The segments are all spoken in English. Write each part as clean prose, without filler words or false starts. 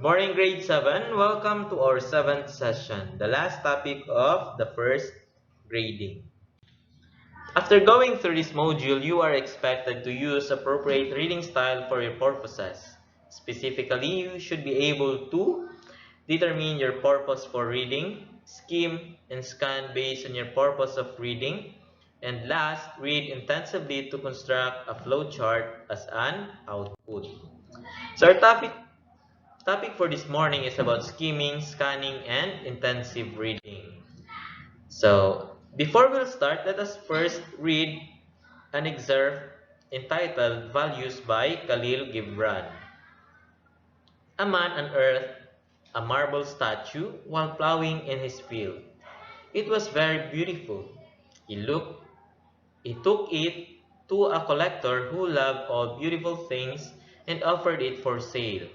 Good morning, grade 7. Welcome to our 7th session, the last topic of the first grading. After going through this module, you are expected to use appropriate reading style for your purposes. Specifically, you should be able to determine your purpose for reading, skim and scan based on your purpose of reading, and last, read intensively to construct a flowchart as an output. So our topic for this morning is about skimming, scanning, and intensive reading. So, before we'll start, let us first read an excerpt entitled Values by Khalil Gibran. A man unearthed a marble statue while plowing in his field. It was very beautiful. He looked He took it to a collector who loved all beautiful things and offered it for sale.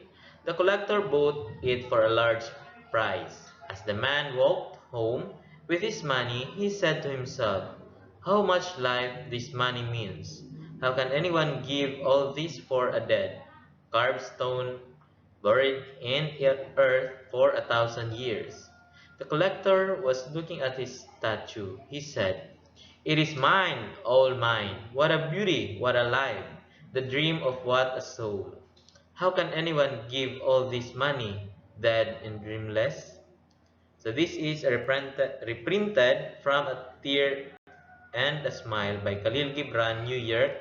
The collector bought it for a large price. As the man walked home with his money, he said to himself, "How much life this money means! How can anyone give all this for a dead, carved stone buried in earth for 1,000 years?" The collector was looking at his statue. He said, "It is mine, all mine. What a beauty, what a life, the dream of what a soul. How can anyone give all this money, dead and dreamless?" So this is reprinted from A Tear and a Smile by Khalil Gibran, New York,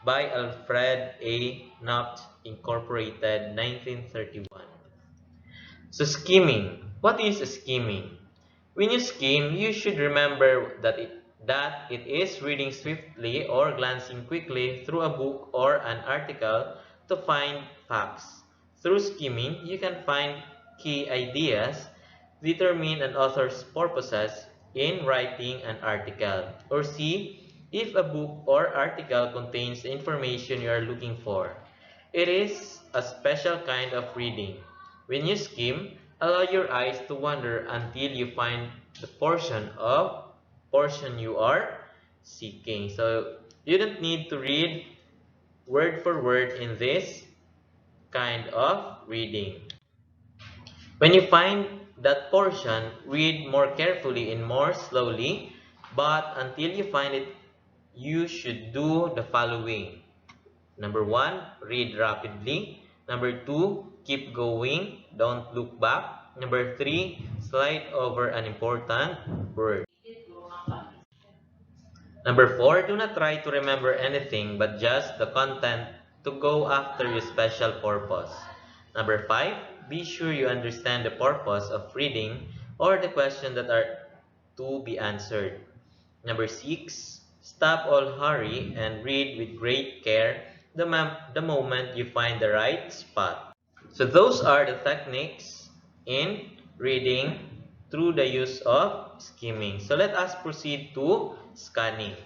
by Alfred A. Knopf, Incorporated, 1931. So skimming. What is a skimming? When you skim, you should remember that it is reading swiftly or glancing quickly through a book or an article to find facts. Through skimming, you can find key ideas, determine an author's purposes in writing an article, or see if a book or article contains the information you are looking for. It is a special kind of reading. When you skim, allow your eyes to wander until you find the portion you are seeking. So you don't need to read word for word in this kind of reading. When you find that portion, read more carefully and more slowly, but until you find it, you should do the following. Number 1, read rapidly. Number 2, keep going, don't look back. Number 3, slide over an important word. Number 4, do not try to remember anything but just the content to go after your special purpose. Number 5, be sure you understand the purpose of reading or the question that are to be answered. Number 6, stop all hurry and read with great care the moment you find the right spot. So those are the techniques in reading through the use of skimming. So let us proceed to scanning.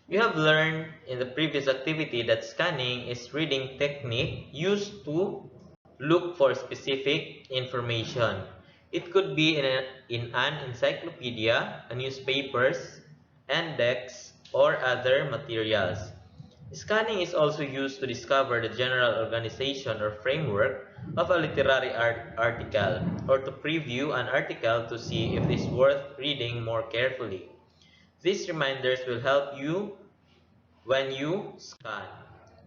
You have learned in the previous activity that scanning is reading technique used to look for specific information. It could be in an encyclopedia, a newspapers, index, or other materials. Scanning is also used to discover the general organization or framework of a literary article, or to preview an article to see if it is worth reading more carefully. These reminders will help you when you scan.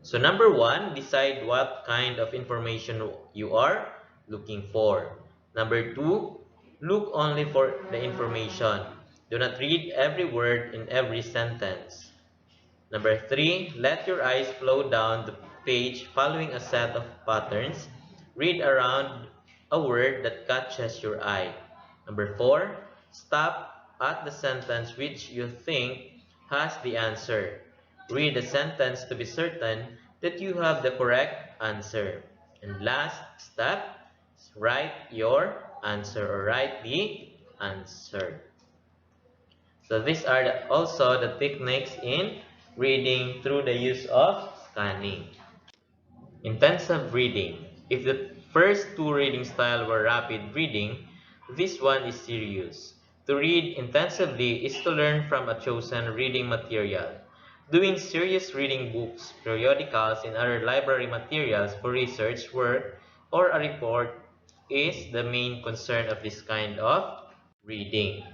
So number 1, decide what kind of information you are looking for. Number 2, look only for the information. Do not read every word in every sentence. Number 3, let your eyes flow down the page following a set of patterns. Read around a word that catches your eye. Number 4, stop at the sentence which you think has the answer. Read the sentence to be certain that you have the correct answer. And last step, write your answer or write the answer. So these are also the techniques in reading through the use of scanning. Intensive reading. If the first two reading styles were rapid reading, this one is serious. To read intensively is to learn from a chosen reading material. Doing serious reading books, periodicals, and other library materials for research work or a report is the main concern of this kind of reading.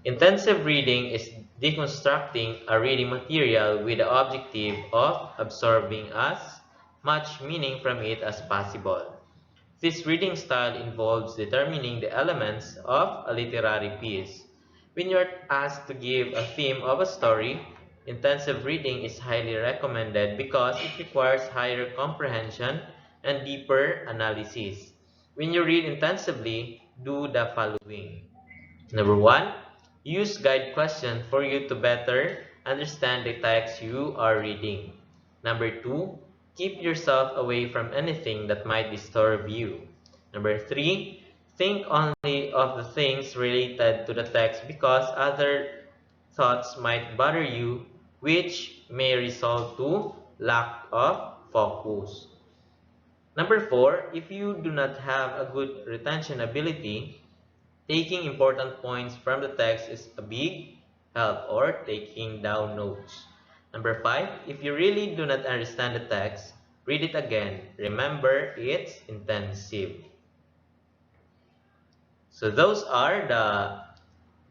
Intensive reading is deconstructing a reading material with the objective of absorbing as much meaning from it as possible. This reading style involves determining the elements of a literary piece. When you're asked to give a theme of a story, intensive reading is highly recommended because it requires higher comprehension and deeper analysis. When you read intensively, do the following. Number one, use guide questions for you to better understand the text you are reading. Number two, keep yourself away from anything that might disturb you. Number three, think only of the things related to the text because other thoughts might bother you, which may result to lack of focus. Number four, if you do not have a good retention ability, taking important points from the text is a big help, or taking down notes. Number five, if you really do not understand the text, read it again. Remember, it's intensive. So those are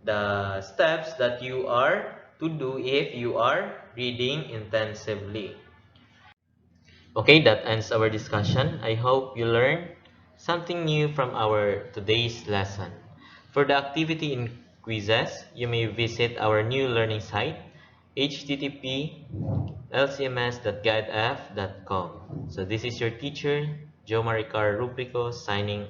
the steps that you are to do if you are reading intensively. Okay, that ends our discussion. I hope you learned something new from our today's lesson. For the activity in quizzes, you may visit our new learning site, http://lcms.guidef.com. So this is your teacher, Joe Maricar Rubrico, signing